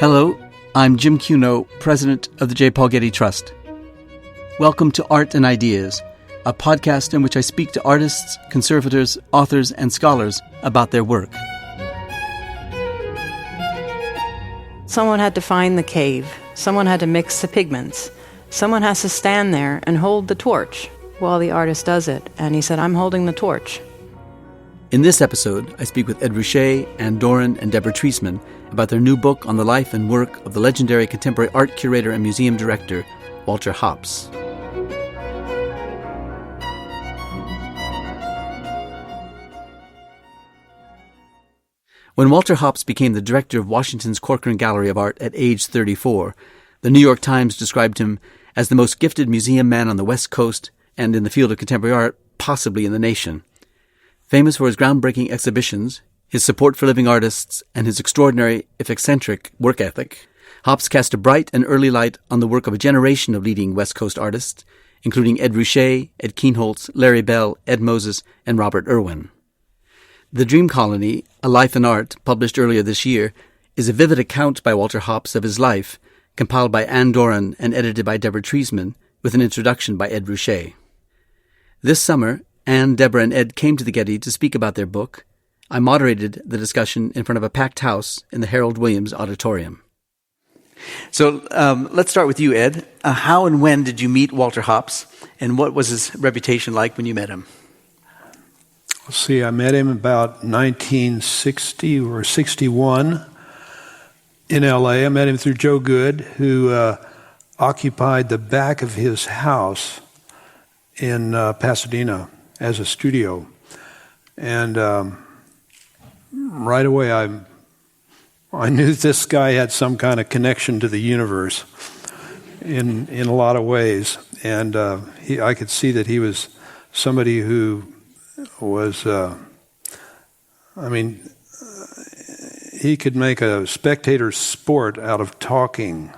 Hello, I'm Jim Cuno, president of the J. Paul Getty Trust. Welcome to Art and Ideas, a podcast in which I speak to artists, conservators, authors, and scholars about their work. Someone had to find the cave. Someone had to mix the pigments. Someone has to stand there and hold the torch while the artist does it. And he said, I'm holding the torch. In this episode, I speak with Ed Ruscha, Anne Doran, and Deborah Treisman about their new book on the life and work of the legendary contemporary art curator and museum director, Walter Hopps. When Walter Hopps became the director of Washington's Corcoran Gallery of Art at age 34, the New York Times described him as the most gifted museum man on the West Coast and in the field of contemporary art, possibly in the nation. Famous for his groundbreaking exhibitions, his support for living artists, and his extraordinary, if eccentric, work ethic, Hopps cast a bright and early light on the work of a generation of leading West Coast artists, including Ed Ruscha, Ed Kienholz, Larry Bell, Ed Moses, and Robert Irwin. The Dream Colony, A Life in Art, published earlier this year, is a vivid account by Walter Hopps of his life, compiled by Anne Doran and edited by Deborah Treisman, with an introduction by Ed Ruscha. This summer, Anne, Deborah, and Ed came to the Getty to speak about their book. I moderated the discussion in front of a packed house in the Harold Williams Auditorium. So let's start with you, Ed. How and when did you meet Walter Hopps, and what was his reputation like when you met him? Let's see, I met him about 1960 or 61 in L.A. I met him through Joe Good, who occupied the back of his house in Pasadena as a studio. And right away I knew this guy had some kind of connection to the universe in a lot of ways. And I could see that he was somebody who was, he could make a spectator's sport out of talking.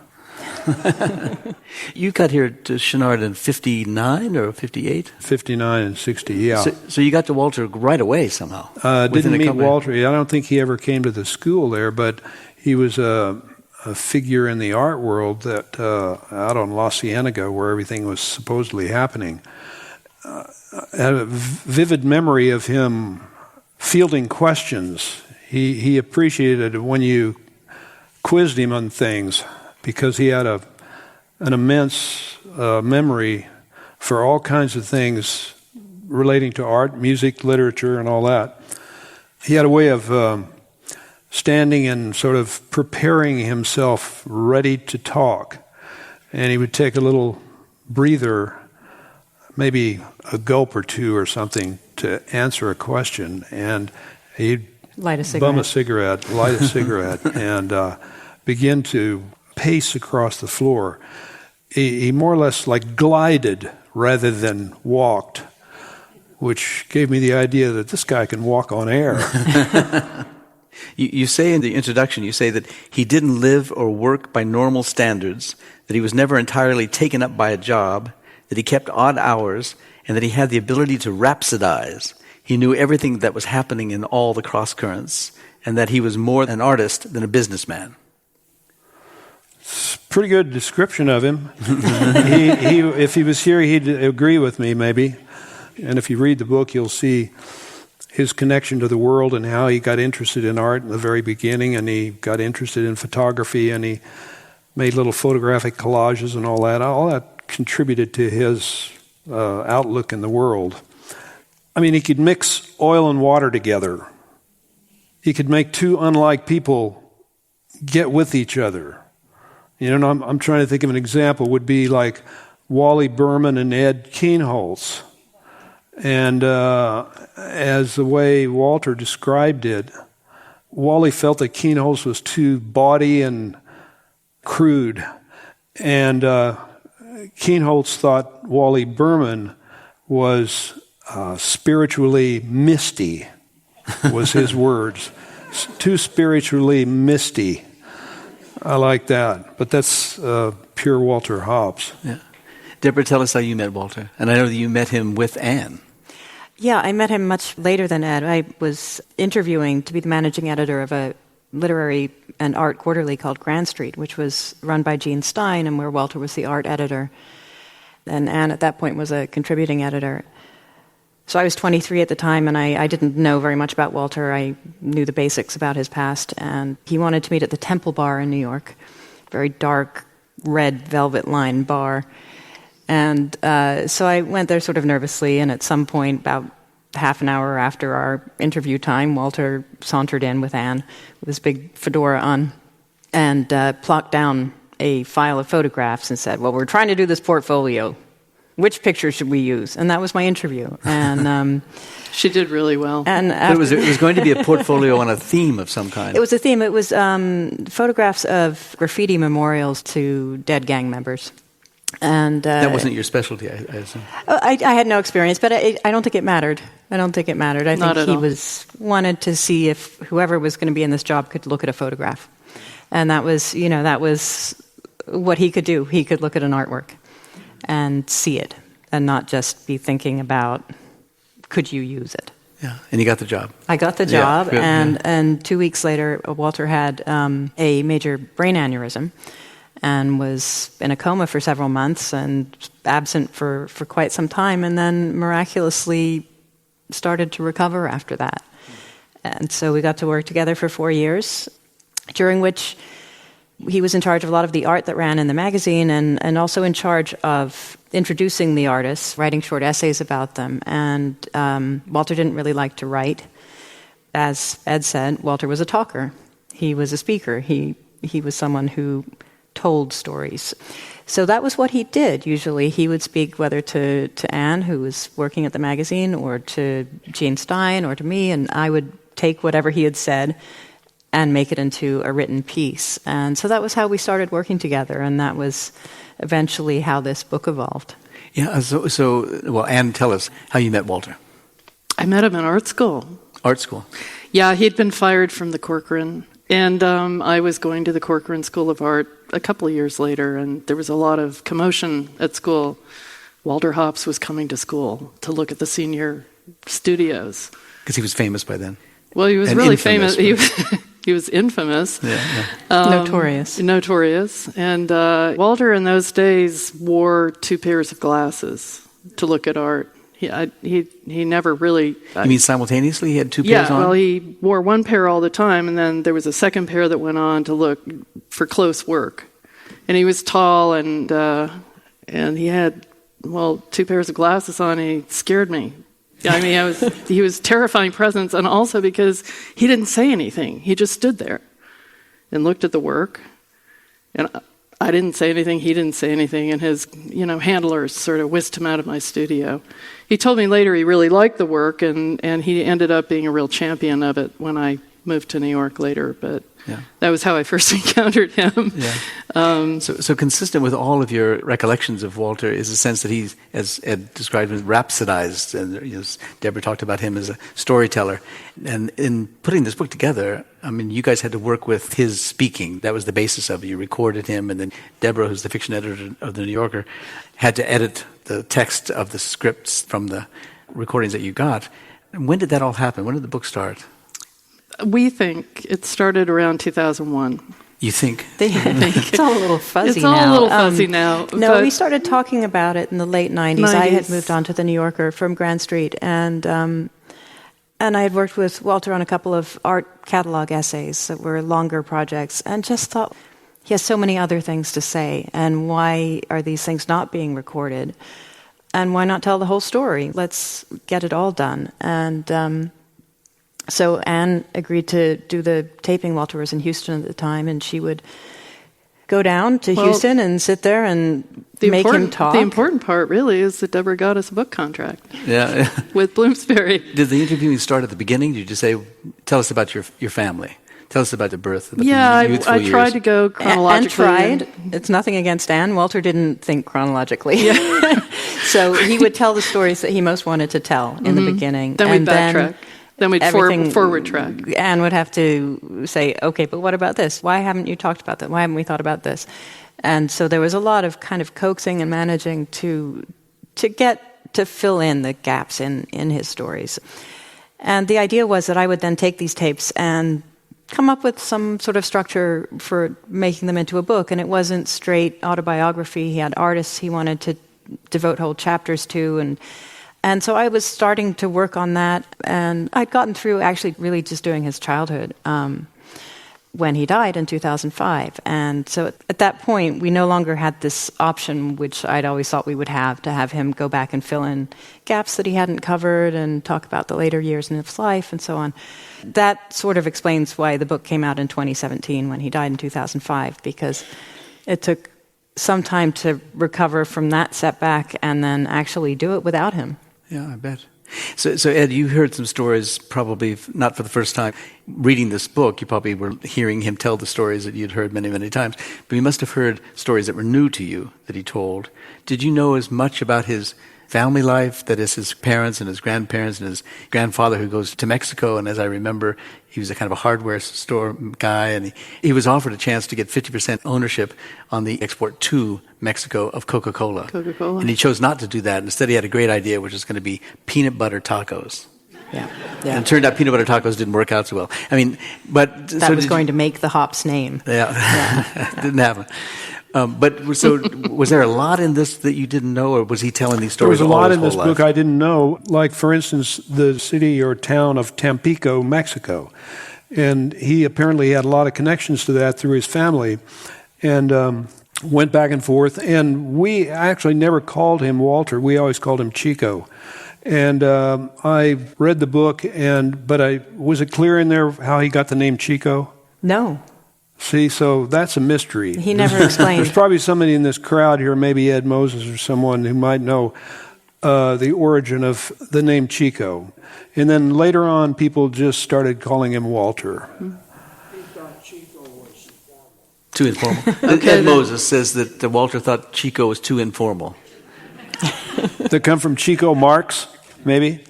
You got here to Chouinard in 59 or 58? 59 and 60, yeah. So you got to Walter right away somehow? Didn't meet Walter. I don't think he ever came to the school there, but he was a figure in the art world that out on La Cienega, where everything was supposedly happening. I had a vivid memory of him fielding questions. He appreciated it when you quizzed him on things, because he had an immense memory for all kinds of things relating to art, music, literature, and all that. He had a way of standing and sort of preparing himself ready to talk. And he would take a little breather, maybe a gulp or two or something, to answer a question. And he'd light a cigarette, and begin to pace across the floor. He more or less like glided rather than walked, which gave me the idea that this guy can walk on air. You say in the introduction, you say that he didn't live or work by normal standards, that he was never entirely taken up by a job, that he kept odd hours, and that he had the ability to rhapsodize. He knew everything that was happening in all the cross-currents, and that he was more an artist than a businessman. Pretty good description of him. If he was here, he'd agree with me, maybe. And if you read the book, you'll see his connection to the world and how he got interested in art in the very beginning, and he got interested in photography, and he made little photographic collages and all that. All that contributed to his outlook in the world. I mean, he could mix oil and water together. He could make two unlike people get with each other. You know, I'm trying to think of an example. Would be like Wally Berman and Ed Kienholz. And as the way Walter described it, Wally felt that Kienholz was too bawdy and crude. And Kienholz thought Wally Berman was spiritually misty, was his words. Too spiritually misty. I like that, but that's pure Walter Hopps. Yeah. Deborah, tell us how you met Walter. And I know that you met him with Anne. Yeah, I met him much later than Ed. I was interviewing to be the managing editor of a literary and art quarterly called Grand Street, which was run by Gene Stein and where Walter was the art editor. And Anne at that point was a contributing editor. So I was 23 at the time, and I didn't know very much about Walter. I knew the basics about his past, and he wanted to meet at the Temple Bar in New York, very dark, red velvet-lined bar. And so I went there sort of nervously, and at some point, about half an hour after our interview time, Walter sauntered in with Anne with his big fedora on and plopped down a file of photographs and said, well, we're trying to do this portfolio. Which picture should we use? And that was my interview. And she did really well. And it was going to be a portfolio on a theme of some kind. It was a theme. It was photographs of graffiti memorials to dead gang members. And that wasn't your specialty, I assume. I had no experience, but I don't think it mattered. I think he wanted to see if whoever was going to be in this job could look at a photograph. And that was what he could do. He could look at an artwork and see it, and not just be thinking about, could you use it? Yeah, and you got the job. I got the job, and 2 weeks later, Walter had a major brain aneurysm and was in a coma for several months and absent for quite some time, and then miraculously started to recover after that. And so we got to work together for 4 years, during which he was in charge of a lot of the art that ran in the magazine and also in charge of introducing the artists, writing short essays about them. And Walter didn't really like to write. As Ed said, Walter was a talker. He was a speaker. He was someone who told stories. So that was what he did. Usually he would speak whether to Anne, who was working at the magazine, or to Gene Stein, or to me, and I would take whatever he had said and make it into a written piece. And so that was how we started working together, and that was eventually how this book evolved. Yeah, well, Anne, tell us how you met Walter. I met him in art school. Art school? Yeah, he'd been fired from the Corcoran, and I was going to the Corcoran School of Art a couple of years later, and there was a lot of commotion at school. Walter Hopps was coming to school to look at the senior studios. Because he was famous by then. Well, he was really famous. He was infamous. Notorious. Notorious. And Walter in those days wore 2 pairs of glasses to look at art. He never really... You mean simultaneously he had 2 pairs on? Yeah, well, he wore 1 pair all the time, and then there was a second pair that went on to look for close work. And he was tall, and he had, 2 pairs of glasses on, and he scared me. I mean, he was terrifying presence, and also because he didn't say anything. He just stood there and looked at the work. And I didn't say anything, he didn't say anything, and his, handlers sort of whisked him out of my studio. He told me later he really liked the work, and he ended up being a real champion of it when I moved to New York later, but that was how I first encountered him. Yeah. So consistent with all of your recollections of Walter is a sense that he's, as Ed described him, rhapsodized, and Deborah talked about him as a storyteller. And in putting this book together, I mean, you guys had to work with his speaking. That was the basis of it. You recorded him, and then Deborah, who's the fiction editor of The New Yorker, had to edit the text of the scripts from the recordings that you got. And when did that all happen? When did the book start? We think it started around 2001. You think? It's all a little fuzzy now. It's all a little fuzzy now. No, we started talking about it in the late 90s. I had moved on to The New Yorker from Grand Street, and I had worked with Walter on a couple of art catalog essays that were longer projects, and just thought, he has so many other things to say, and why are these things not being recorded? And why not tell the whole story? Let's get it all done. And so Anne agreed to do the taping. Walter was in Houston at the time, and she would go down to Houston and sit there and make him talk. The important part, really, is that Deborah got us a book contract with Bloomsbury. Did the interviewing start at the beginning? Did you just say, tell us about your family? Tell us about the birth of the youthful years. I tried to go chronologically. Anne tried. It's nothing against Anne. Walter didn't think chronologically. So he would tell the stories that he most wanted to tell in the beginning. Then we'd backtrack. Then we'd forward track. Anne would have to say, okay, but what about this? Why haven't you talked about that? Why haven't we thought about this? And so there was a lot of kind of coaxing and managing to get to fill in the gaps in his stories. And the idea was that I would then take these tapes and come up with some sort of structure for making them into a book, and it wasn't straight autobiography. He had artists he wanted to devote whole chapters to, and so I was starting to work on that, and I'd gotten through actually really just doing his childhood when he died in 2005. And so at that point, we no longer had this option, which I'd always thought we would have, to have him go back and fill in gaps that he hadn't covered and talk about the later years in his life and so on. That sort of explains why the book came out in 2017 when he died in 2005, because it took some time to recover from that setback and then actually do it without him. Yeah, I bet. So Ed, you heard some stories, probably not for the first time. Reading this book, you probably were hearing him tell the stories that you'd heard many, many times. But you must have heard stories that were new to you that he told. Did you know as much about his family life, that is his parents and his grandparents and his grandfather who goes to Mexico? And as I remember, he was a kind of a hardware store guy, and he was offered a chance to get 50% ownership on the export to Mexico of Coca-Cola. Coca-Cola. And he chose not to do that. Instead, he had a great idea, which was going to be peanut butter tacos. Yeah. And it turned out peanut butter tacos didn't work out so well. I mean, but... That was going to make the hop's name. Yeah. Didn't happen. But so, was there a lot in this that you didn't know, or was he telling these stories? There was a lot in this life? book I didn't know. Like, for instance, the city or town of Tampico, Mexico, and he apparently had a lot of connections to that through his family, and went back and forth. And we actually never called him Walter; we always called him Chico. And I read the book, but was it clear in there how he got the name Chico? No. See, so that's a mystery. He never explained. There's probably somebody in this crowd here, maybe Ed Moses or someone, who might know the origin of the name Chico. And then later on, people just started calling him Walter. He thought Chico was informal. Too informal. Ed Moses says that Walter thought Chico was too informal. That come from Chico Marx, maybe?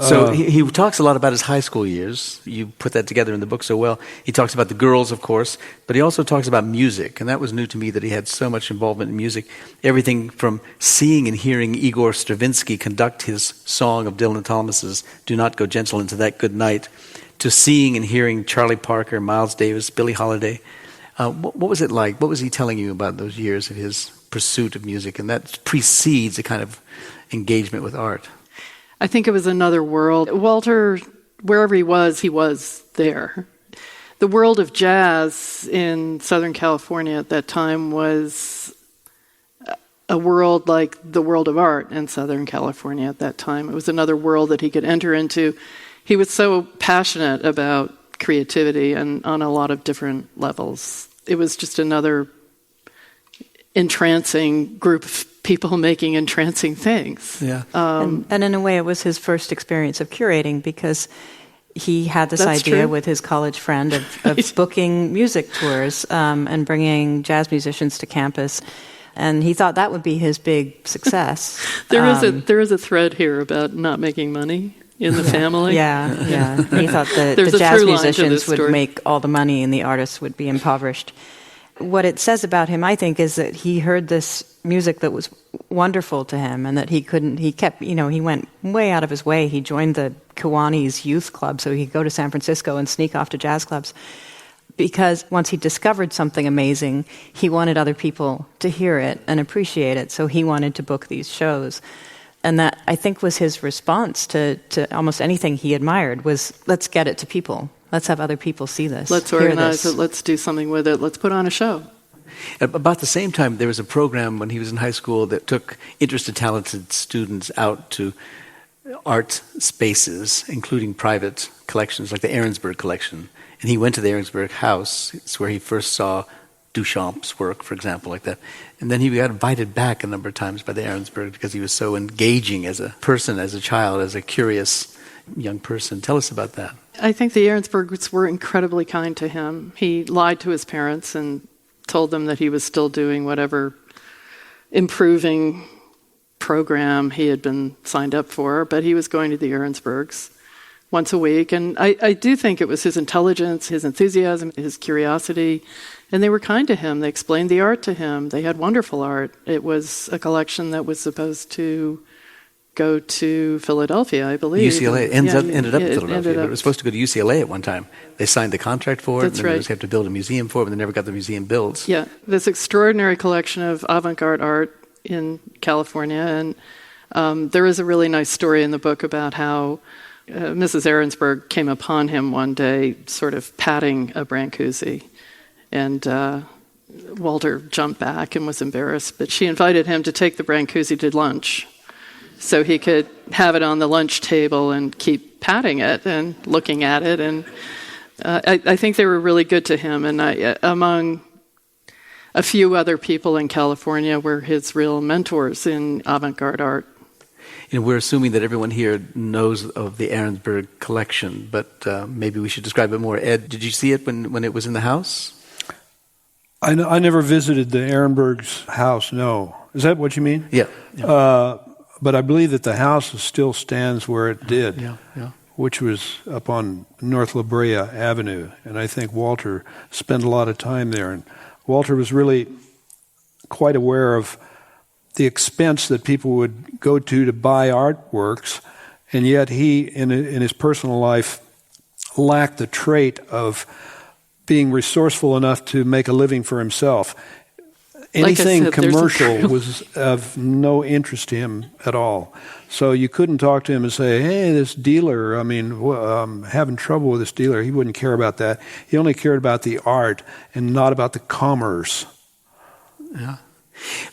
So he talks a lot about his high school years. You put that together in the book so well. He talks about the girls, of course, but he also talks about music, and that was new to me, that he had so much involvement in music. Everything from seeing and hearing Igor Stravinsky conduct his song of Dylan Thomas's "Do Not Go Gentle Into That Good Night," to seeing and hearing Charlie Parker, Miles Davis, Billie Holiday. What was it like? What was he telling you about those years of his pursuit of music? And that precedes a kind of engagement with art. I think it was another world. Walter, wherever he was there. The world of jazz in Southern California at that time was a world like the world of art in Southern California at that time. It was another world that he could enter into. He was so passionate about creativity and on a lot of different levels. It was just another entrancing group of people making entrancing things. Yeah. And in a way, it was his first experience of curating, because he had this idea with his college friend of booking music tours and bringing jazz musicians to campus. And he thought that would be his big success. There is a thread here about not making money in the family. Yeah. He thought that the jazz musicians would make all the money and the artists would be impoverished. What it says about him, I think, is that he heard this music that was wonderful to him, and that he went way out of his way. He joined the Kiwanis Youth Club so he could go to San Francisco and sneak off to jazz clubs, because once he discovered something amazing, he wanted other people to hear it and appreciate it, so he wanted to book these shows. And that, I think, was his response to almost anything he admired, was, let's get it to people. Let's have other people see this. Let's organize it. Let's do something with it. Let's put on a show. At about the same time, there was a program when he was in high school that took interested, talented students out to art spaces, including private collections, like the Ahrensburg collection. And he went to the Ahrensburg house. It's where he first saw Duchamp's work, for example, like that. And then he got invited back a number of times by the Ahrensburg because he was so engaging as a person, as a child, as a curious young person. Tell us about that. I think the Ahrensburgs were incredibly kind to him. He lied to his parents and told them that he was still doing whatever improving program he had been signed up for, but he was going to the Ahrensburgs once a week. And I do think it was his intelligence, his enthusiasm, his curiosity, and they were kind to him. They explained the art to him. They had wonderful art. It was a collection that was supposed to go to Philadelphia, I believe. UCLA ended up in Philadelphia, but it was supposed to go to UCLA at one time. They signed the contract for it, and then they have to build a museum for it, but they never got the museum built. Yeah, this extraordinary collection of avant-garde art in California, and there is a really nice story in the book about how Mrs. Ahrensberg came upon him one day sort of patting a Brancusi, and Walter jumped back and was embarrassed, but she invited him to take the Brancusi to lunch so he could have it on the lunch table and keep patting it and looking at it. And I think they were really good to him. And among a few other people in California were his real mentors in avant-garde art. And we're assuming that everyone here knows of the Ahrensberg collection, but maybe we should describe it more. Ed, did you see it when it was in the house? I never visited the Ahrensberg's house, no. Is that what you mean? Yeah. But I believe that the house still stands where it did, which was up on North La Brea Avenue. And I think Walter spent a lot of time there. And Walter was really quite aware of the expense that people would go to buy artworks, and yet he, in his personal life, lacked the trait of being resourceful enough to make a living for himself. Anything like commercial was of no interest to him at all. So you couldn't talk to him and say, hey, this dealer, I'm having trouble with this dealer. He wouldn't care about that. He only cared about the art and not about the commerce. Yeah.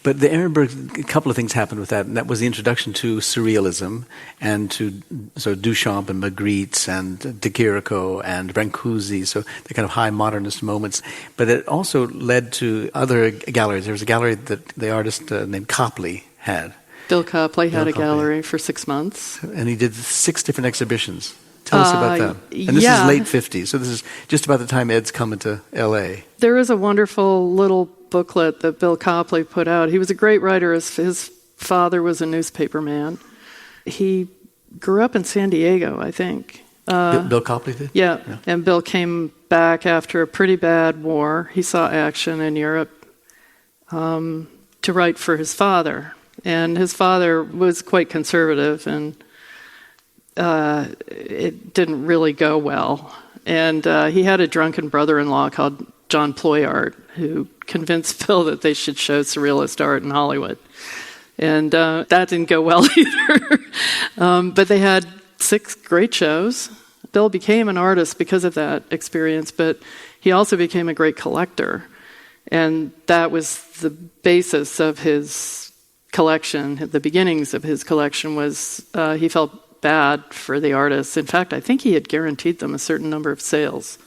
But the Ahrensberg, a couple of things happened with that, and that was the introduction to surrealism and to Duchamp and Magritte and De Chirico and Brancusi, so the kind of high modernist moments. But it also led to other galleries. There was a gallery that the artist named Copley had. Bill Copley had a gallery for 6 months. And he did 6 different exhibitions. Tell us about that. And this is late 50s, so this is just about the time Ed's coming to L.A. There is a wonderful little booklet that Bill Copley put out. He was a great writer. His father was a newspaper man. He grew up in San Diego, I think. Bill Copley did? Yeah, and Bill came back after a pretty bad war. He saw action in Europe to write for his father. And his father was quite conservative, and it didn't really go well. And he had a drunken brother-in-law called John Ployart, who convinced Bill that they should show surrealist art in Hollywood. And that didn't go well either. But they had 6 great shows. Bill became an artist because of that experience, but he also became a great collector. And that was the basis of his collection. The beginnings of his collection was he felt bad for the artists. In fact, I think he had guaranteed them a certain number of sales.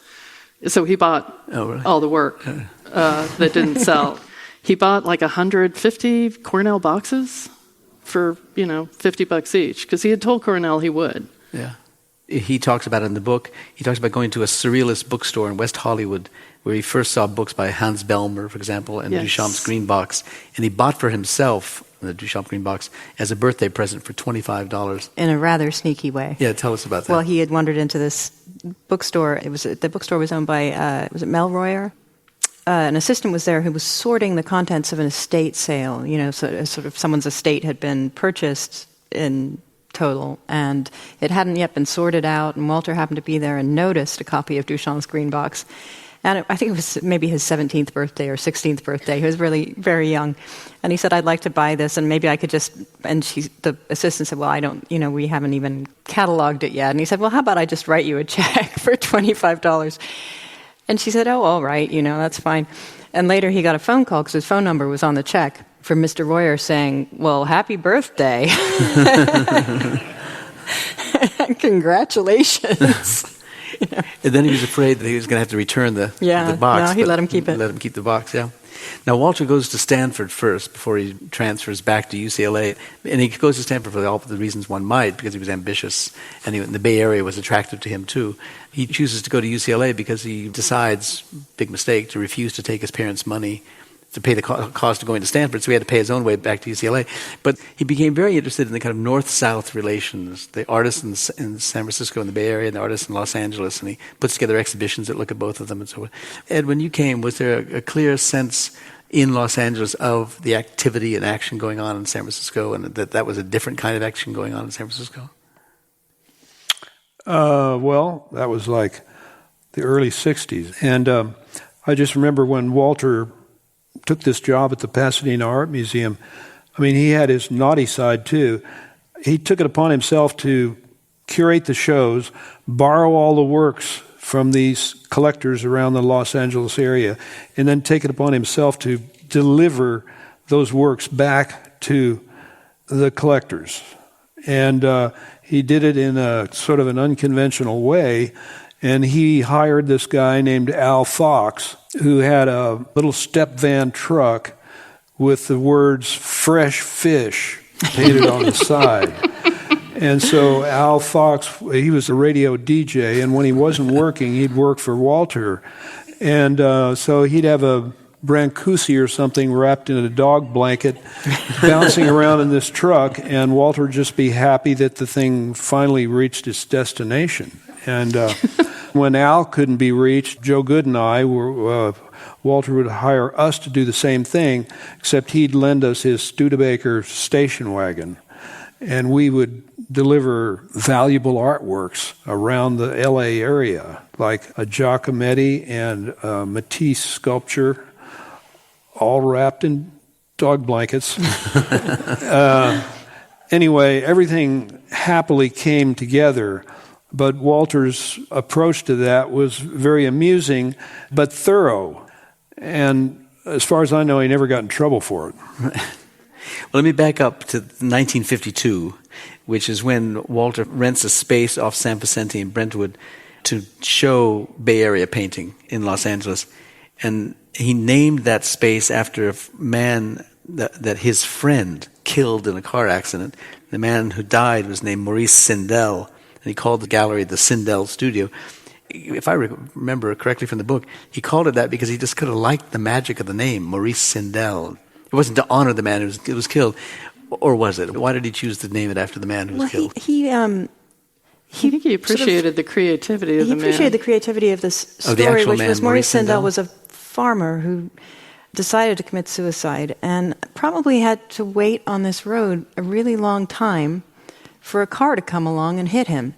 So he bought all the work that didn't sell. He bought like 150 Cornell boxes for, $50 each, because he had told Cornell he would. Yeah. He talks about it in the book. He talks about going to a surrealist bookstore in West Hollywood where he first saw books by Hans Bellmer, for example, and Duchamp's Green Box. And he bought for himself the Duchamp Green Box as a birthday present for $25. In a rather sneaky way. Yeah, tell us about that. Well, he had wandered into this bookstore. The bookstore was owned by, was it Mel Royer? An assistant was there who was sorting the contents of an estate sale. So sort of someone's estate had been purchased in total, and it hadn't yet been sorted out, and Walter happened to be there and noticed a copy of Duchamp's Green Box. And I think it was maybe his 17th birthday or 16th birthday. He was really very young. And he said, I'd like to buy this, and maybe I could just... And the assistant said, well, I don't... we haven't even cataloged it yet. And he said, well, how about I just write you a check for $25? And she said, oh, all right, that's fine. And later he got a phone call, because his phone number was on the check, from Mr. Royer saying, well, happy birthday. Congratulations. And then he was afraid that he was going to have to return the box. No, he let him keep it. Let him keep the box, yeah. Now, Walter goes to Stanford first before he transfers back to UCLA. And he goes to Stanford for all the reasons one might, because he was ambitious, and the Bay Area was attractive to him, too. He chooses to go to UCLA because he decides, big mistake, to refuse to take his parents' money to pay the cost of going to Stanford, so he had to pay his own way back to UCLA. But he became very interested in the kind of north-south relations, the artists in San Francisco and the Bay Area and the artists in Los Angeles, and he puts together exhibitions that look at both of them and so on. Ed, when you came, was there a clear sense in Los Angeles of the activity and action going on in San Francisco, and that was a different kind of action going on in San Francisco? Well, that was like the early 60s. And I just remember when Walter took this job at the Pasadena Art Museum, I mean, he had his naughty side too. He took it upon himself to curate the shows, borrow all the works from these collectors around the Los Angeles area, and then take it upon himself to deliver those works back to the collectors. And he did it in a sort of an unconventional way, and he hired this guy named Al Fox, who had a little step van truck with the words "fresh fish" painted on the side. And so Al Fox, he was a radio DJ, and when he wasn't working, he'd work for Walter. And so he'd have a Brancusi or something wrapped in a dog blanket bouncing around in this truck, and Walter would just be happy that the thing finally reached its destination. And when Al couldn't be reached, Joe Good and I were... Walter would hire us to do the same thing, except he'd lend us his Studebaker station wagon, and we would deliver valuable artworks around the L.A. area, like a Giacometti and a Matisse sculpture, all wrapped in dog blankets. Anyway, everything happily came together, but Walter's approach to that was very amusing, but thorough. And as far as I know, he never got in trouble for it. Well, let me back up to 1952, which is when Walter rents a space off San Vicente in Brentwood to show Bay Area painting in Los Angeles. And he named that space after a man that his friend killed in a car accident. The man who died was named Maurice Sindel, and he called the gallery the Sindel Studio. If I remember correctly from the book, he called it that because he just could have liked the magic of the name, Maurice Sindel. It wasn't to honor the man who was killed, or was it? Why did he choose to name it after the man who was killed? I think he appreciated the creativity of the man. He appreciated the creativity of this story, which was Maurice Sindel was a farmer who decided to commit suicide and probably had to wait on this road a really long time for a car to come along and hit him.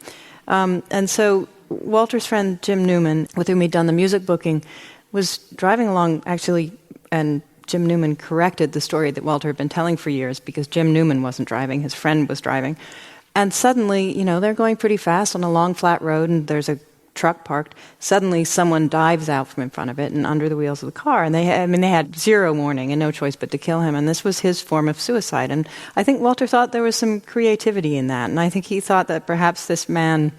And so Walter's friend Jim Newman, with whom he'd done the music booking, was driving along actually, and Jim Newman corrected the story that Walter had been telling for years because Jim Newman wasn't driving, his friend was driving. And suddenly, they're going pretty fast on a long flat road and there's a truck parked. Suddenly someone dives out from in front of it and under the wheels of the car. And they had zero warning and no choice but to kill him. And this was his form of suicide. And I think Walter thought there was some creativity in that. And I think he thought that perhaps this man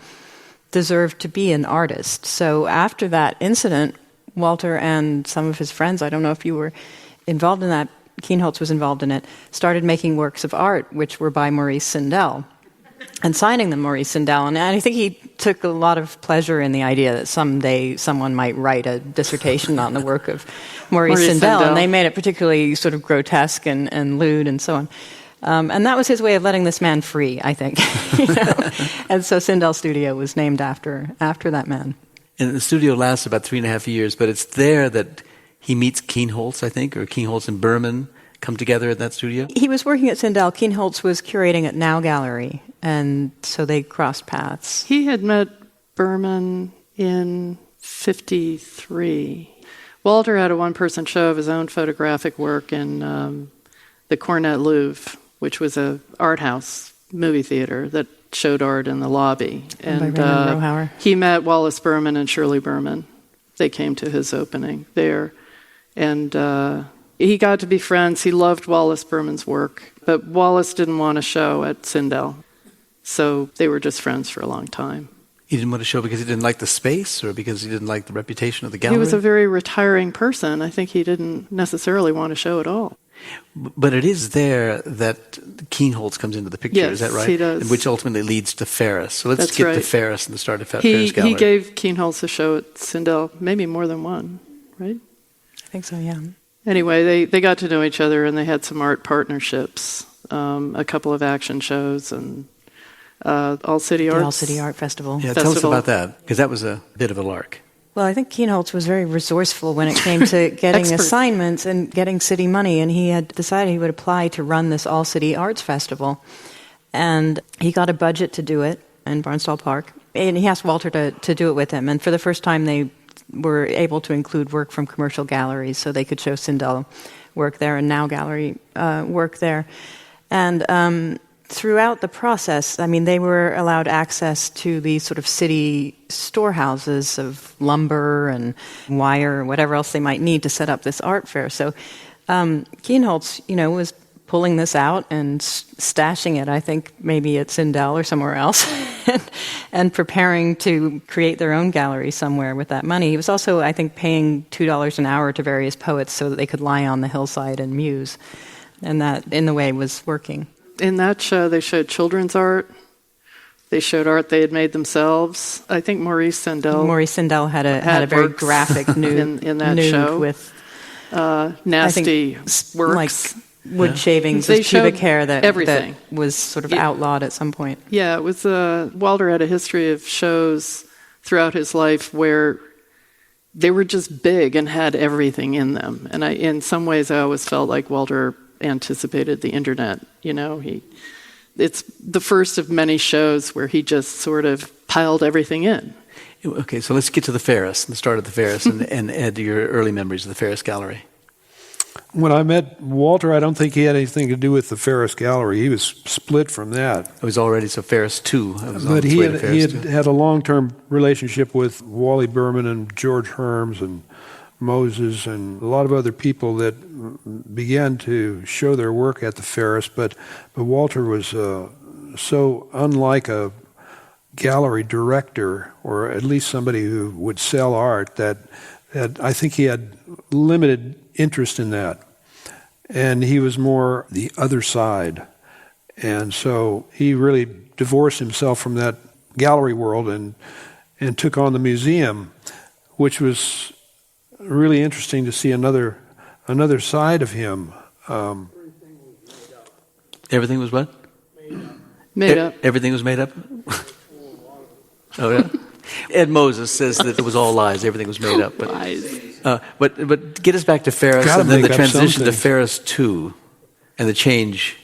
deserved to be an artist. So after that incident, Walter and some of his friends, I don't know if you were involved in that, Kienholz was involved in it, started making works of art which were by Maurice Sindel and signing them Maurice Sindel. And I think he took a lot of pleasure in the idea that someday someone might write a dissertation on the work of Maurice Sindel. And they made it particularly sort of grotesque and lewd and so on. And that was his way of letting this man free, I think. And so Sindel Studio was named after that man. And the studio lasts about 3.5 years, but it's there that he meets Kienholz, I think, or Kienholz and Berman come together at that studio? He was working at Sindel. Kienholz was curating at Now Gallery, and so they crossed paths. He had met Berman in 1953. Walter had a one-person show of his own photographic work in the Cornet Louvre, which was a art house movie theater that showed art in the lobby. And by Raymond Rohauer. He met Wallace Berman and Shirley Berman. They came to his opening there. And he got to be friends. He loved Wallace Berman's work. But Wallace didn't want to show at Sindel. So they were just friends for a long time. He didn't want to show because he didn't like the space or because he didn't like the reputation of the gallery? He was a very retiring person. I think he didn't necessarily want to show at all. But it is there that Kienholz comes into the picture, yes, is that right? He does. Which ultimately leads to Ferris. So let's That's get right. to Ferris and the start of Ferris Gallery. He gave Kienholz a show at Sindel, maybe more than one, right? I think so, yeah. Anyway, they got to know each other and they had some art partnerships, a couple of action shows and All City Arts. The All City Art Festival. Yeah, tell us about that, because that was a bit of a lark. Well, I think Kienholz was very resourceful when it came to getting assignments and getting city money, and he had decided he would apply to run this all-city arts festival. And he got a budget to do it in Barnstall Park, and he asked Walter to do it with him. And for the first time, they were able to include work from commercial galleries, so they could show Sindel work there and Now Gallery work there. And throughout the process, I mean, they were allowed access to these sort of city storehouses of lumber and wire, whatever else they might need to set up this art fair. So Kienholz, was pulling this out and stashing it, I think maybe at Sindel or somewhere else, and preparing to create their own gallery somewhere with that money. He was also, I think, paying $2 an hour to various poets so that they could lie on the hillside and muse. And that, in the way, was working. In that show, they showed children's art. They showed art they had made themselves. I think Maurice Sindel had a very graphic nude in that nude show with nasty works, like wood shavings, they pubic hair everything. That was sort of outlawed at some point. Yeah, it was. Walter had a history of shows throughout his life where they were just big and had everything in them. And in some ways, I always felt like Walter anticipated the internet. It's the first of many shows where he just sort of piled everything in. Okay, so let's get to the Ferris, the start of the Ferris, and Ed, your early memories of the Ferris Gallery. When I met Walter, I don't think he had anything to do with the Ferris Gallery. He was split from that. It was already Ferris 2. But he had a long-term relationship with Wally Berman and George Herms and Moses and a lot of other people that began to show their work at the Ferris. But Walter was so unlike a gallery director, or at least somebody who would sell art, that I think he had limited interest in that. And he was more the other side. And so he really divorced himself from that gallery world and took on the museum, which was really interesting to see another side of him. Everything was what? Made up. Everything was made up? Oh, yeah? Ed Moses says that it was all lies. Everything was made up. But, Lies. But get us back to Ferris and then the transition to Ferris 2 and the change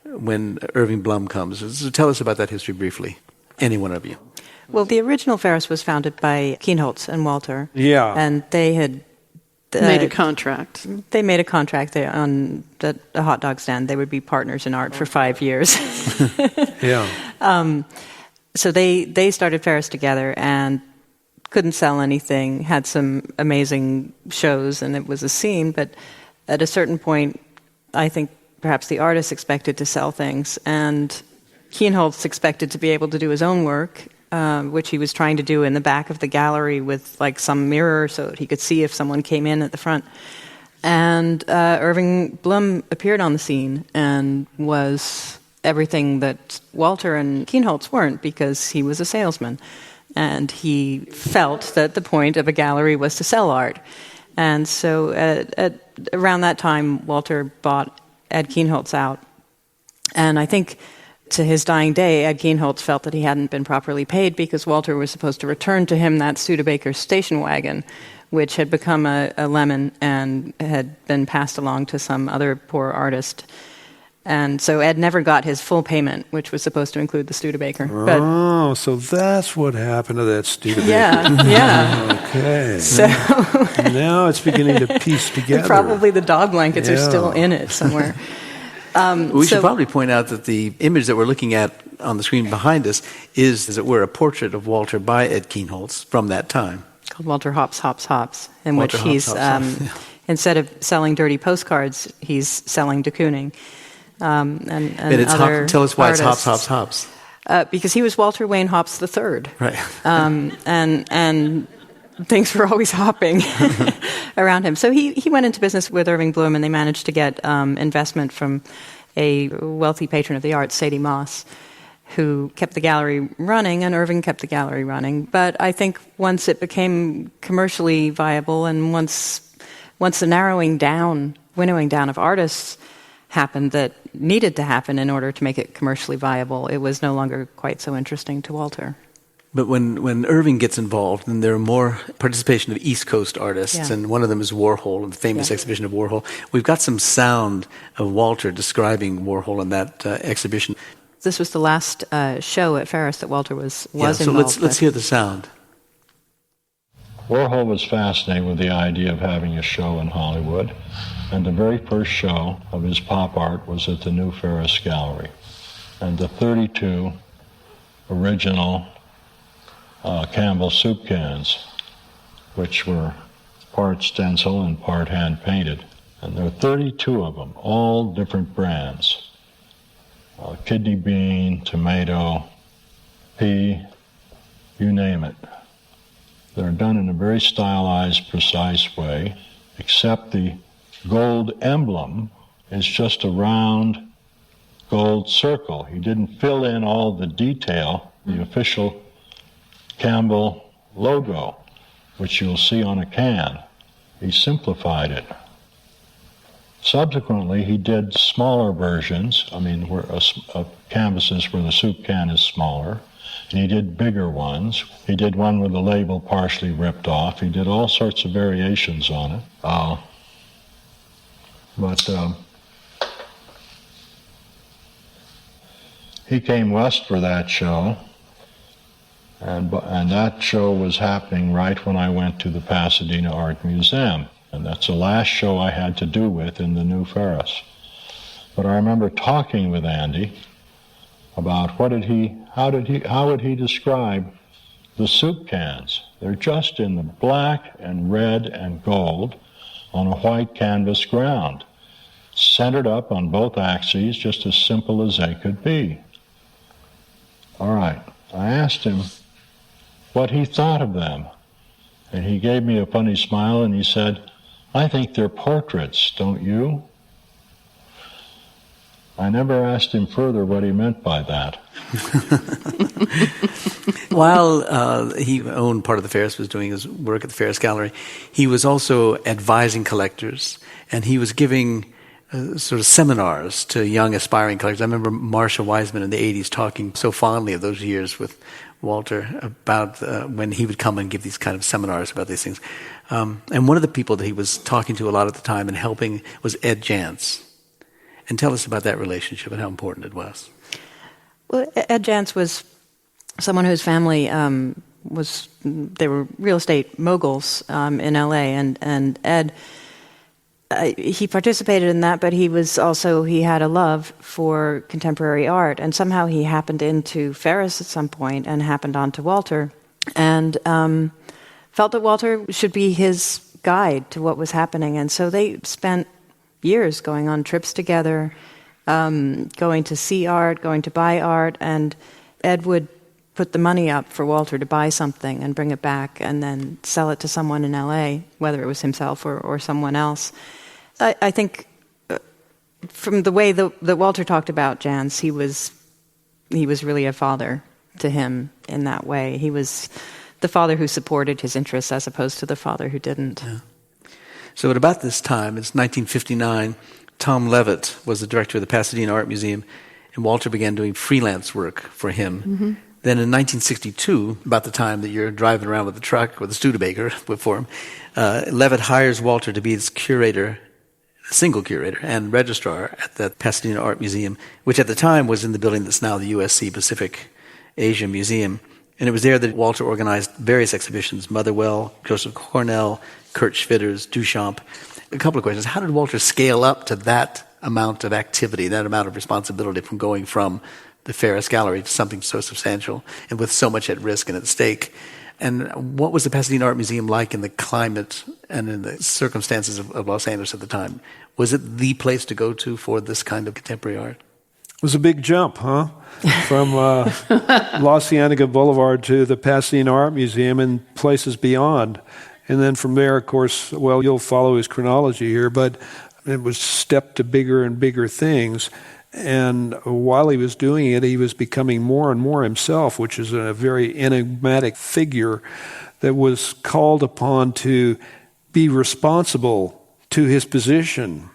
when Irving Blum comes. So tell us about that history briefly, any one of you. Well, the original Ferris was founded by Kienholz and Walter. Yeah. And they had made a contract. They made a contract on a hot dog stand. They would be partners in art for 5 years. Yeah. So they started Ferris together and couldn't sell anything, had some amazing shows, and it was a scene. But at a certain point, I think perhaps the artist expected to sell things, and Kienholz expected to be able to do his own work, which he was trying to do in the back of the gallery with like some mirror so that he could see if someone came in at the front. And Irving Blum appeared on the scene and was everything that Walter and Kienholz weren't, because he was a salesman. And he felt that the point of a gallery was to sell art. And so at around that time, Walter bought Ed Kienholz out. And I think to his dying day, Ed Kienholz felt that he hadn't been properly paid because Walter was supposed to return to him that Studebaker station wagon, which had become a lemon and had been passed along to some other poor artist. And so Ed never got his full payment, which was supposed to include the Studebaker. Oh, so that's what happened to that Studebaker. Yeah. Okay. So now it's beginning to piece together. Probably the dog blankets are still in it somewhere. We should probably point out that the image that we're looking at on the screen behind us is, as it were, a portrait of Walter by Ed Kienholz from that time. Called Walter Hops, Hops, Hops, in Walter which he's, Hops, yeah. Instead of selling dirty postcards, he's selling de Kooning. And it's other tell us why artists. it's Hops, Hops, Hops. Because he was Walter Wayne Hops III. Right. And things were always hopping around him. So he went into business with Irving Blum, and they managed to get investment from a wealthy patron of the arts, Sadie Moss, who kept the gallery running, and Irving kept the gallery running. But I think once it became commercially viable, and once the winnowing down of artists happened that needed to happen in order to make it commercially viable, it was no longer quite so interesting to Walter. But when Irving gets involved, then there are more participation of East Coast artists, and one of them is Warhol, the famous exhibition of Warhol. We've got some sound of Walter describing Warhol in that exhibition. This was the last show at Ferris that Walter was involved so with. let's hear the sound. Warhol was fascinated with the idea of having a show in Hollywood, and the very first show of his pop art was at the New Ferris Gallery. And the 32 original Campbell soup cans, which were part stencil and part hand-painted. And there were 32 of them, all different brands. Kidney bean, tomato, pea, you name it. They're done in a very stylized, precise way, except the gold emblem is just a round gold circle. He didn't fill in all the detail, the official Campbell logo, which you'll see on a can. He simplified it. Subsequently, he did smaller versions, canvases where the soup can is smaller, and he did bigger ones. He did one with the label partially ripped off. He did all sorts of variations on it. He came west for that show, and that show was happening right when I went to the Pasadena Art Museum. And that's the last show I had to do with in the New Ferris. But I remember talking with Andy about how would he describe the soup cans. They're just in the black and red and gold on a white canvas ground, centered up on both axes, just as simple as they could be. All right, I asked him what he thought of them, and he gave me a funny smile and he said, "I think they're portraits, don't you?" I never asked him further what he meant by that. While he owned part of the Ferris, was doing his work at the Ferris Gallery, he was also advising collectors, and he was giving sort of seminars to young aspiring collectors. I remember Marcia Wiseman in the 80s talking so fondly of those years with Walter about when he would come and give these kind of seminars about these things. And one of the people that he was talking to a lot at the time and helping was Ed Jantz. And tell us about that relationship and how important it was. Well, Ed Jantz was someone whose family they were real estate moguls in L.A., and Ed, he participated in that, but he had a love for contemporary art, and somehow he happened into Ferris at some point and happened onto Walter, and felt that Walter should be his guide to what was happening, and so they spent years going on trips together, going to see art, going to buy art, and Ed would put the money up for Walter to buy something and bring it back and then sell it to someone in L.A., whether it was himself or someone else. I think from the way that Walter talked about Jantz, he was really a father to him in that way. He was the father who supported his interests as opposed to the father who didn't. Yeah. So at about this time, it's 1959, Tom Levitt was the director of the Pasadena Art Museum, and Walter began doing freelance work for him. Mm-hmm. Then in 1962, about the time that you're driving around with the truck with the Studebaker for him, Levitt hires Walter to be his curator, single curator, and registrar at the Pasadena Art Museum, which at the time was in the building that's now the USC Pacific Asia Museum. And it was there that Walter organized various exhibitions, Motherwell, Joseph Cornell, Kurt Schwitters, Duchamp. A couple of questions. How did Walter scale up to that amount of activity, that amount of responsibility from going from the Ferris Gallery to something so substantial and with so much at risk and at stake? And what was the Pasadena Art Museum like in the climate and in the circumstances of Los Angeles at the time? Was it the place to go to for this kind of contemporary art? It was a big jump, huh? From La Cienega Boulevard to the Pasadena Art Museum and places beyond. And then from there, of course, well, you'll follow his chronology here, but it was step to bigger and bigger things. And while he was doing it, he was becoming more and more himself, which is a very enigmatic figure that was called upon to be responsible to his position.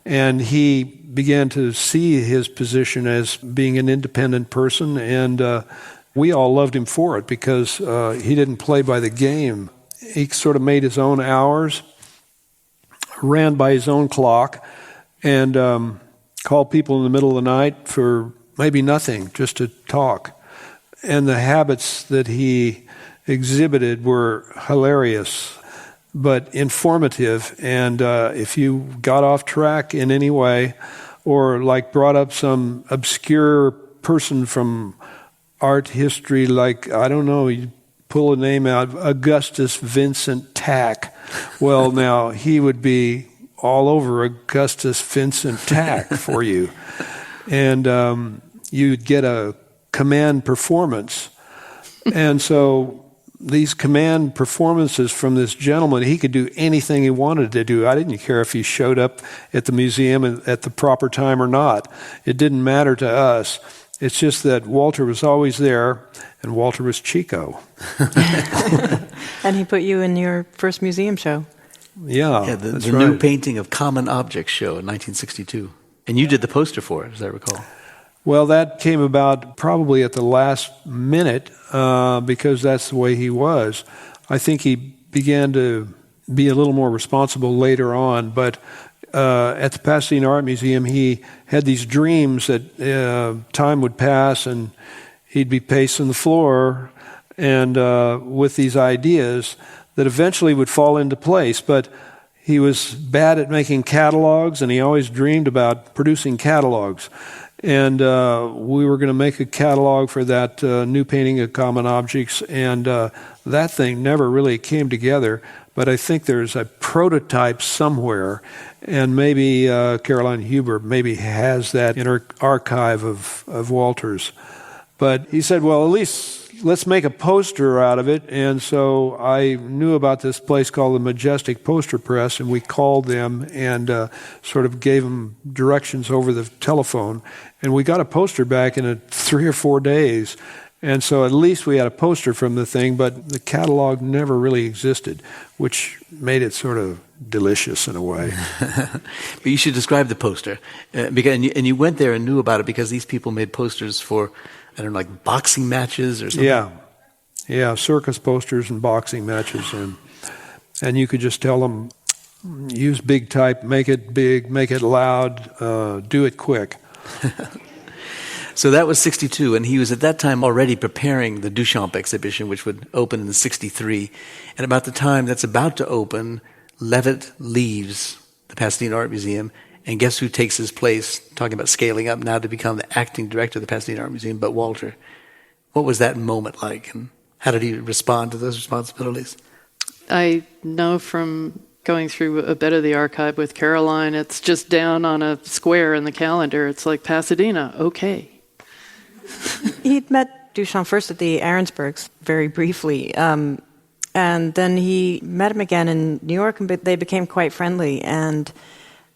And he began to see his position as being an independent person and we all loved him for it because he didn't play by the game. He sort of made his own hours, ran by his own clock, and called people in the middle of the night for maybe nothing, just to talk. And the habits that he exhibited were hilarious, but informative. And if you got off track in any way, or like brought up some obscure person from art history, like, I don't know, you pull a name out, Augustus Vincent Tack. Well, now, he would be all over Augustus Vincent Tack for you. And you'd get a command performance. And so these command performances from this gentleman, he could do anything he wanted to do. I didn't care if he showed up at the museum at the proper time or not. It didn't matter to us. It's just that Walter was always there, and Walter was Chico. And he put you in your first museum show. Yeah, the that's new right. painting of Common Objects show in 1962. And you did the poster for it, as I recall. Well, that came about probably at the last minute because that's the way he was. I think he began to be a little more responsible later on, but at the Pasadena Art Museum, he had these dreams that time would pass and he'd be pacing the floor and with these ideas that eventually would fall into place. But he was bad at making catalogs, and he always dreamed about producing catalogs. And we were going to make a catalog for that new painting of Common Objects, and that thing never really came together. But I think there's a prototype somewhere, and maybe Caroline Huber maybe has that in her archive of Walter's. But he said, well, at least let's make a poster out of it. And so I knew about this place called the Majestic Poster Press, and we called them and sort of gave them directions over the telephone. And we got a poster back in 3 or 4 days. And so at least we had a poster from the thing, but the catalog never really existed, which made it sort of delicious in a way. But you should describe the poster. Because you went there and knew about it because these people made posters for, I don't know, like boxing matches or something? Yeah, circus posters and boxing matches. And you could just tell them, use big type, make it big, make it loud, do it quick. So that was 62, and he was at that time already preparing the Duchamp exhibition, which would open in 63. And about the time that's about to open, Levitt leaves the Pasadena Art Museum, and guess who takes his place, talking about scaling up now to become the acting director of the Pasadena Art Museum, but Walter. What was that moment like, and how did he respond to those responsibilities? I know from going through a bit of the archive with Caroline, it's just down on a square in the calendar. It's like, Pasadena, okay. He'd met Duchamp first at the Ahrensbergs, very briefly, and then he met him again in New York, and they became quite friendly, and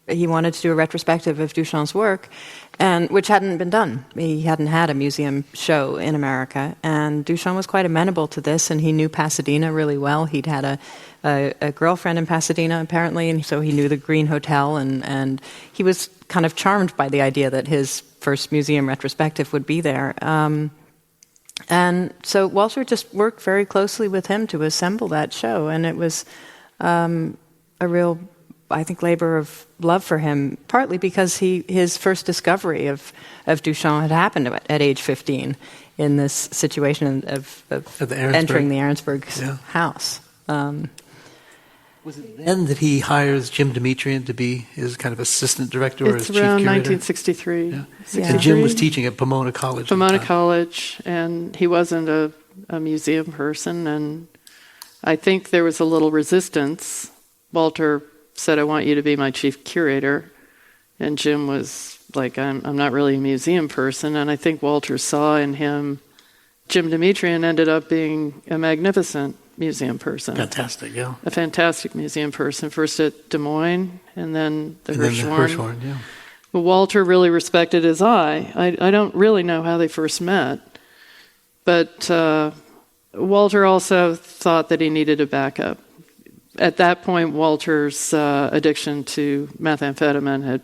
he wanted to do a retrospective of Duchamp's work, and which hadn't been done. He hadn't had a museum show in America, and Duchamp was quite amenable to this, and he knew Pasadena really well. He'd had a girlfriend in Pasadena, apparently, and so he knew the Green Hotel, and he was kind of charmed by the idea that his first museum retrospective would be there. And so Walter just worked very closely with him to assemble that show, and it was a real, I think, labor of love for him, partly because his first discovery of Duchamp had happened at age 15 in this situation of entering the Ahrensberg's house. Was it then that he hires Jim Demetrian to be his kind of assistant director or his chief curator? It's around 1963. Yeah. And Jim was teaching at Pomona College. Pomona College, and he wasn't a museum person, and I think there was a little resistance. Walter said, I want you to be my chief curator, and Jim was like, I'm not really a museum person, and I think Walter saw in him, Jim Demetrian ended up being a magnificent museum person. Fantastic, yeah. A fantastic museum person, first at Des Moines, and then the Hirshhorn. Yeah. But Walter really respected his eye. I don't really know how they first met, but Walter also thought that he needed a backup. At that point, Walter's addiction to methamphetamine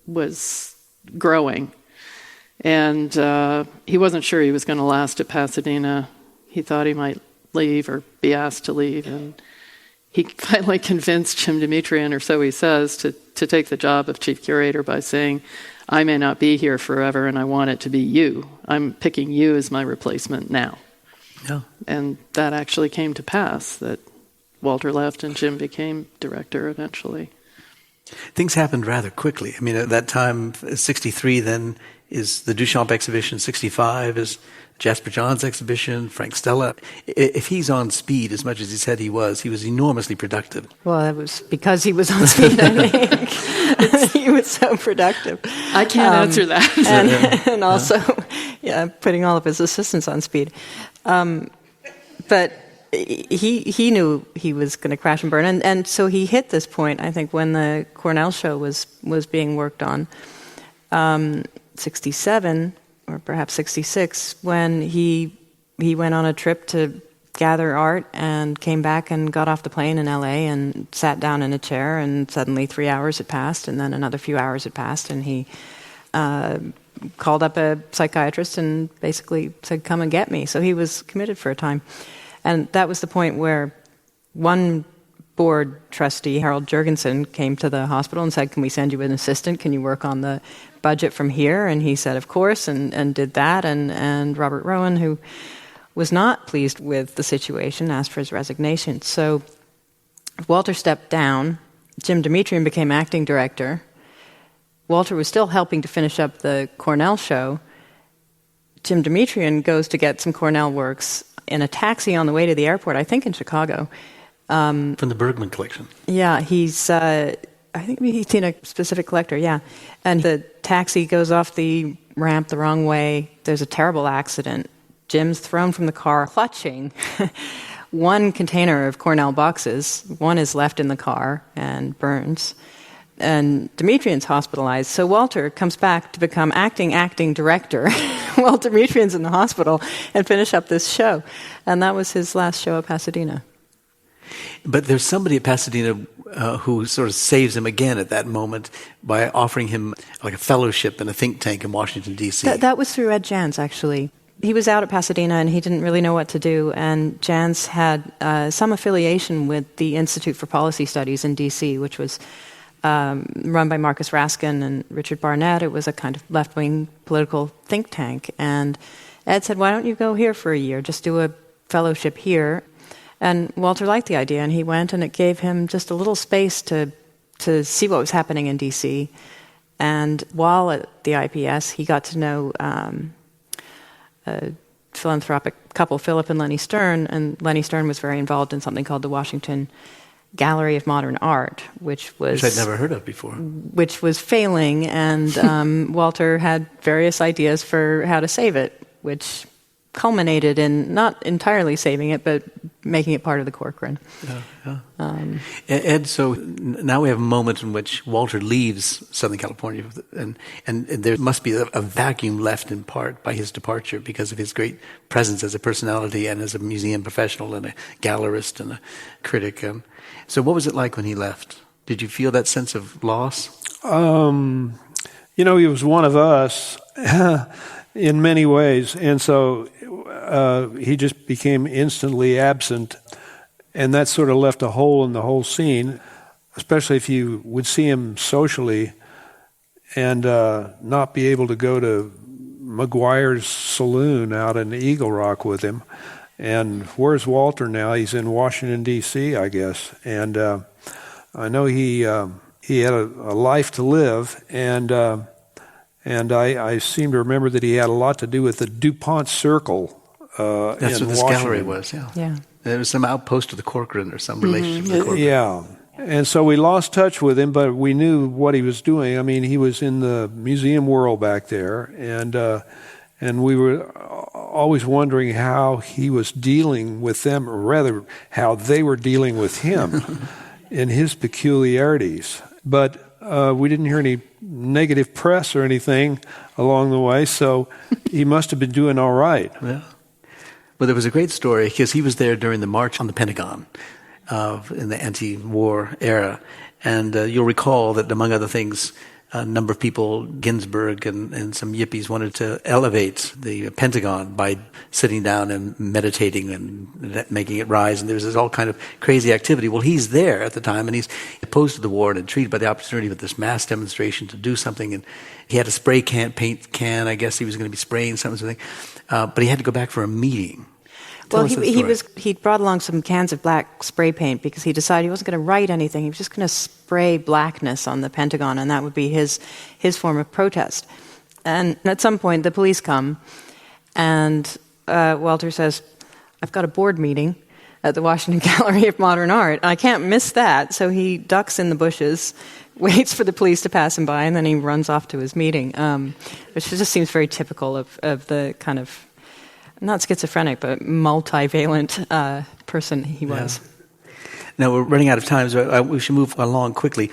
was growing, And he wasn't sure he was going to last at Pasadena. He thought he might leave or be asked to leave. And he finally convinced Jim Dimitrian, or so he says, to take the job of chief curator by saying, I may not be here forever and I want it to be you. I'm picking you as my replacement now. Yeah. And that actually came to pass, that Walter left and Jim became director eventually. Things happened rather quickly. I mean, at that time, 63 then is the Duchamp exhibition, 65 is Jasper John's exhibition, Frank Stella. If he's on speed as much as he said he was enormously productive. Well, that was because he was on speed, I think. He was so productive. I can't answer that. And also, putting all of his assistants on speed. But he knew he was going to crash and burn. And so he hit this point, I think, when the Cornell show was being worked on, 67 or perhaps 66, when he went on a trip to gather art and came back and got off the plane in L.A. and sat down in a chair, and suddenly 3 hours had passed, and then another few hours had passed, and he called up a psychiatrist and basically said, come and get me. So he was committed for a time. And that was the point where one board trustee, Harold Jurgensen, came to the hospital and said, can we send you an assistant? Can you work on the budget from here? And he said, of course, and did that. And Robert Rowan, who was not pleased with the situation, asked for his resignation. So Walter stepped down. Jim Dimitrian became acting director. Walter was still helping to finish up the Cornell show. Jim Dimitrian goes to get some Cornell works in a taxi on the way to the airport, I think in Chicago. From the Bergman collection. Yeah, he's, I think he's seen a specific collector, yeah. And the taxi goes off the ramp the wrong way. There's a terrible accident. Jim's thrown from the car, clutching one container of Cornell boxes. One is left in the car and burns. And Dimitrian's hospitalized. So Walter comes back to become acting director while Dimitrian's in the hospital and finish up this show. And that was his last show at Pasadena. But there's somebody at Pasadena who sort of saves him again at that moment by offering him like a fellowship in a think tank in Washington, D.C. That was through Ed Jans, actually. He was out at Pasadena and he didn't really know what to do. And Jans had some affiliation with the Institute for Policy Studies in D.C., which was run by Marcus Raskin and Richard Barnett. It was a kind of left-wing political think tank. And Ed said, why don't you go here for a year? Just do a fellowship here. And Walter liked the idea, and he went, and it gave him just a little space to see what was happening in D.C. And while at the IPS, he got to know a philanthropic couple, Philip and Lenny Stern, and Lenny Stern was very involved in something called the Washington Gallery of Modern Art, which I'd never heard of before. Which was failing, and Walter had various ideas for how to save it, which culminated in not entirely saving it, but making it part of the Corcoran. Yeah. Ed, so now we have a moment in which Walter leaves Southern California, and there must be a vacuum left in part by his departure because of his great presence as a personality and as a museum professional and a gallerist and a critic. So what was it like when he left? Did you feel that sense of loss? He was one of us in many ways, and so he just became instantly absent, and that sort of left a hole in the whole scene, especially if you would see him socially and not be able to go to McGuire's Saloon out in Eagle Rock with him. And where's Walter now? He's in Washington, D.C., I guess. And I know he had a life to live, and I seem to remember that he had a lot to do with the DuPont Circle. That's what this gallery was, yeah. There was some outpost of the Corcoran or some relationship to the Corcoran. Yeah. And so we lost touch with him, but we knew what he was doing. I mean, he was in the museum world back there, and we were always wondering how he was dealing with them, or rather, how they were dealing with him in his peculiarities. But we didn't hear any negative press or anything along the way, so he must have been doing all right. Yeah. Well, there was a great story, because he was there during the March on the Pentagon in the anti-war era. And you'll recall that, among other things, a number of people, Ginsburg and some yippies, wanted to elevate the Pentagon by sitting down and meditating and making it rise. And there was this all kind of crazy activity. Well, he's there at the time, and he's opposed to the war and intrigued by the opportunity of this mass demonstration to do something. And he had a spray can, paint can. I guess he was going to be spraying something. But he had to go back for a meeting. Well, he brought along some cans of black spray paint because he decided he wasn't going to write anything. He was just going to spray blackness on the Pentagon, and that would be his form of protest. And at some point, the police come, and Walter says, "I've got a board meeting at the Washington Gallery of Modern Art. I can't miss that." So he ducks in the bushes, waits for the police to pass him by, and then he runs off to his meeting, which just seems very typical of the kind of, not schizophrenic, but multivalent person he was. Yeah. Now, we're running out of time, so we should move along quickly.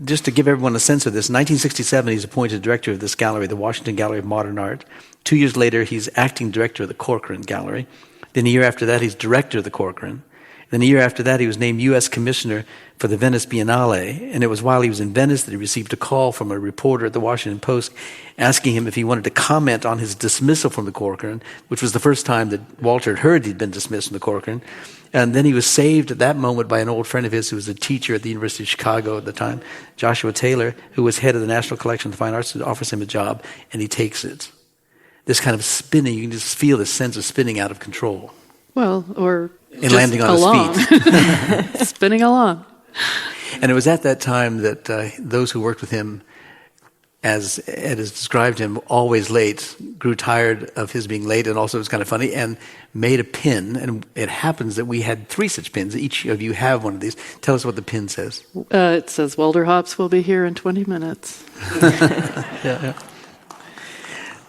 Just to give everyone a sense of this, in 1967, he's appointed director of this gallery, the Washington Gallery of Modern Art. 2 years later, he's acting director of the Corcoran Gallery. Then a year after that, he's director of the Corcoran. Then a year after that, he was named U.S. Commissioner for the Venice Biennale, and it was while he was in Venice that he received a call from a reporter at the Washington Post asking him if he wanted to comment on his dismissal from the Corcoran, which was the first time that Walter had heard he'd been dismissed from the Corcoran. And then he was saved at that moment by an old friend of his who was a teacher at the University of Chicago at the time, Joshua Taylor, who was head of the National Collection of the Fine Arts, who offers him a job, and he takes it. This kind of spinning, you can just feel this sense of spinning out of control. Well, or and landing on his feet. Spinning along. And it was at that time that those who worked with him, as Ed has described him, always late, grew tired of his being late, and also it was kind of funny, and made a pin. And it happens that we had 3 such pins. Each of you have one of these. Tell us what the pin says. It says, Walter Hops will be here in 20 minutes. Yeah.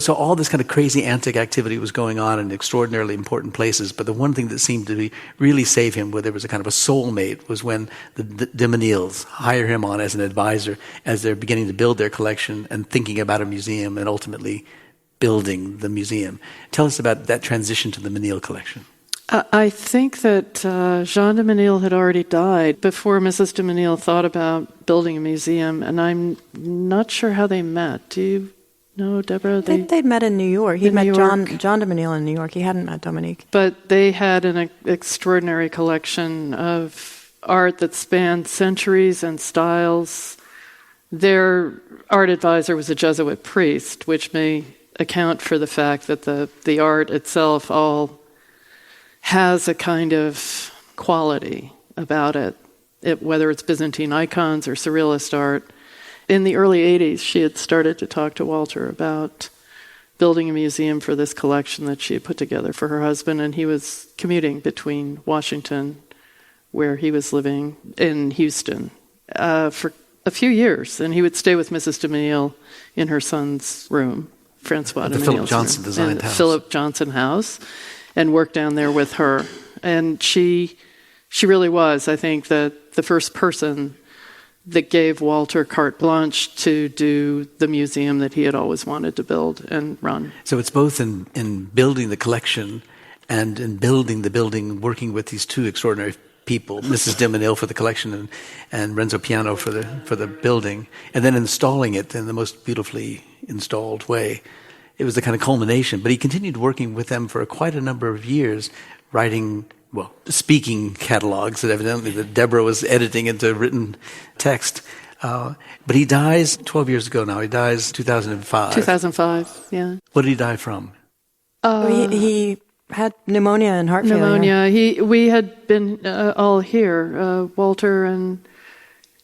So all this kind of crazy antic activity was going on in extraordinarily important places, but the one thing that seemed to really save him, where there was a kind of a soulmate, was when the de Menils hire him on as an advisor as they're beginning to build their collection and thinking about a museum and ultimately building the museum. Tell us about that transition to the Menil collection. I think that Jean de Menil had already died before Mrs. de Menil thought about building a museum, and I'm not sure how they met. Do you know, Deborah? They'd met in New York. He'd met John de Menil in New York. He hadn't met Dominique. But they had an extraordinary collection of art that spanned centuries and styles. Their art advisor was a Jesuit priest, which may account for the fact that the art itself all has a kind of quality about it, whether it's Byzantine icons or Surrealist art. In the early 80s, she had started to talk to Walter about building a museum for this collection that she had put together for her husband, and he was commuting between Washington, where he was living, in Houston, for a few years. And he would stay with Mrs. de Menil in her son's room, Francois de Menil's Philip Johnson designed house. Philip Johnson house, and worked down there with her. And she really was, I think, the first person that gave Walter carte blanche to do the museum that he had always wanted to build and run. So it's both in building the collection and in building the building, working with these 2 extraordinary people, Mrs. de Menil for the collection and Renzo Piano for the building, and then installing it in the most beautifully installed way. It was the kind of culmination. But he continued working with them for quite a number of years, writing, speaking catalogs that Deborah was editing into written text. But he dies 12 years ago now. He dies 2005. 2005, yeah. What did he die from? He had pneumonia and heart failure. Pneumonia. We had been all here. Walter and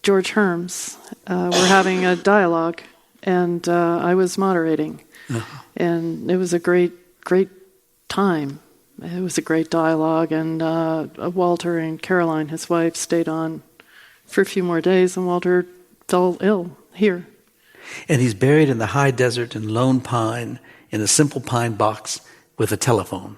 George Herms were having a dialogue, and I was moderating. Uh-huh. And it was a great time. It was a great dialogue, and Walter and Caroline, his wife, stayed on for a few more days, and Walter fell ill here. And he's buried in the high desert in Lone Pine in a simple pine box with a telephone.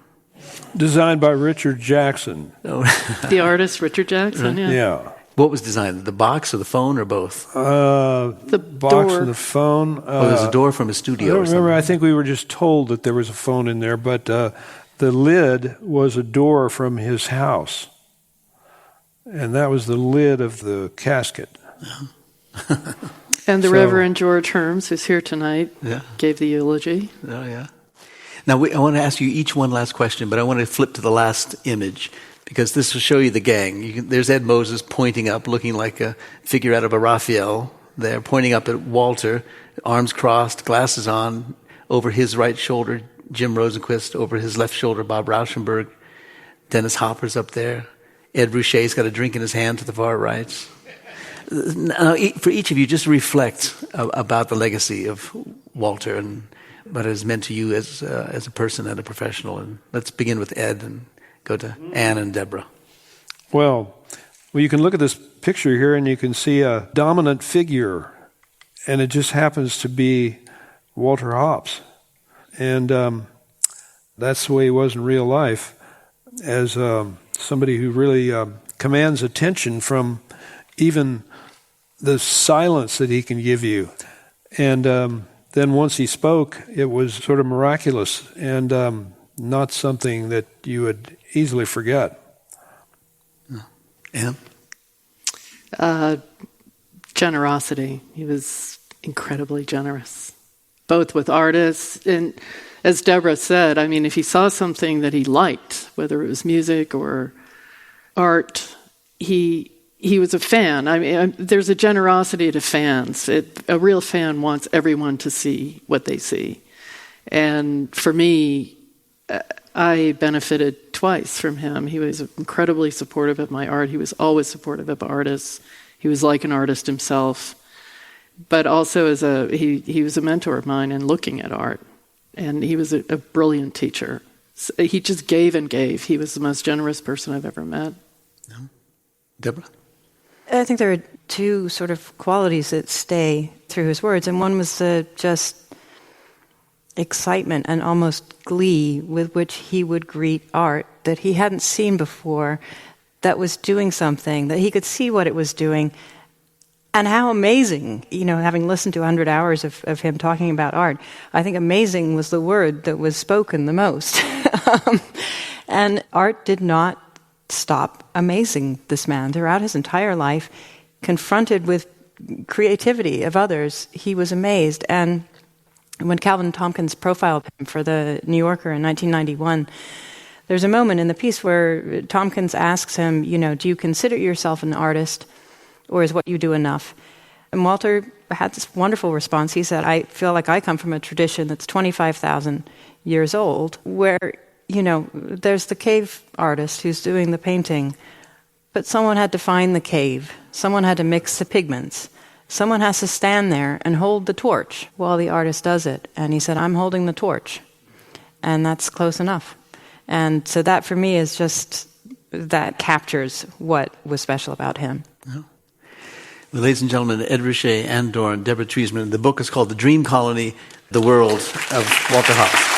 Designed by Richard Jackson. The artist, Richard Jackson, Yeah. What was designed, the box or the phone or both? The box door. and the phone. There's a door from a studio I don't or something. remember. I think we were just told that there was a phone in there, but the lid was a door from his house. And that was the lid of the casket. And the Reverend George Herms, who's here tonight, gave the eulogy. Oh, yeah. Now, I want to ask you each one last question, but I want to flip to the last image, because this will show you the gang. There's Ed Moses pointing up, looking like a figure out of a Raphael there, pointing up at Walter, arms crossed, glasses on, over his right shoulder, Jim Rosenquist, over his left shoulder, Bob Rauschenberg. Dennis Hopper's up there. Ed Ruscha's got a drink in his hand to the far right. Now, for each of you, just reflect about the legacy of Walter and what it has meant to you as a person and a professional. And let's begin with Ed and go to Anne and Deborah. Well, you can look at this picture here and you can see a dominant figure, and it just happens to be Walter Hopps. And that's the way he was in real life, as somebody who really commands attention from even the silence that he can give you. And then once he spoke, it was sort of miraculous and not something that you would easily forget. Anne? Generosity. He was incredibly generous, both with artists and, as Deborah said, I mean, if he saw something that he liked, whether it was music or art, he was a fan. I mean, there's a generosity to fans. A real fan wants everyone to see what they see. And for me, I benefited twice from him. He was incredibly supportive of my art. He was always supportive of artists. He was like an artist himself. But also he was a mentor of mine in looking at art. And he was a brilliant teacher. So he just gave and gave. He was the most generous person I've ever met. Deborah? I think there are two sort of qualities that stay through his words, and one was just excitement and almost glee with which he would greet art that he hadn't seen before, that was doing something, that he could see what it was doing, and how amazing, having listened to 100 hours of him talking about art, I think amazing was the word that was spoken the most. And art did not stop amazing this man. Throughout his entire life, confronted with creativity of others, he was amazed. And when Calvin Tompkins profiled him for the New Yorker in 1991, there's a moment in the piece where Tompkins asks him, do you consider yourself an artist, or is what you do enough? And Walter had this wonderful response. He said, I feel like I come from a tradition that's 25,000 years old, where there's the cave artist who's doing the painting, but someone had to find the cave. Someone had to mix the pigments. Someone has to stand there and hold the torch while the artist does it. And he said, I'm holding the torch. And that's close enough. And so that for me is just, that captures what was special about him. Yeah. Well, ladies and gentlemen, Ed Ruscha, Anne Doran, Deborah Treisman. The book is called The Dream Colony, The World of Walter Hopps.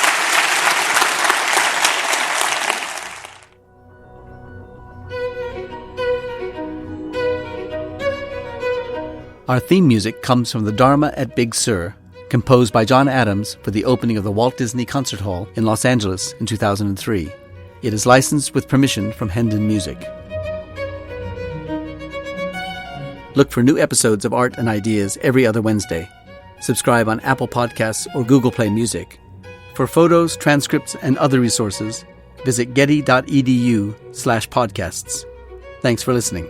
Our theme music comes from the Dharma at Big Sur, composed by John Adams for the opening of the Walt Disney Concert Hall in Los Angeles in 2003. It is licensed with permission from Hendon Music. Look for new episodes of Art and Ideas every other Wednesday. Subscribe on Apple Podcasts or Google Play Music. For photos, transcripts, and other resources, visit getty.edu/podcasts. Thanks for listening.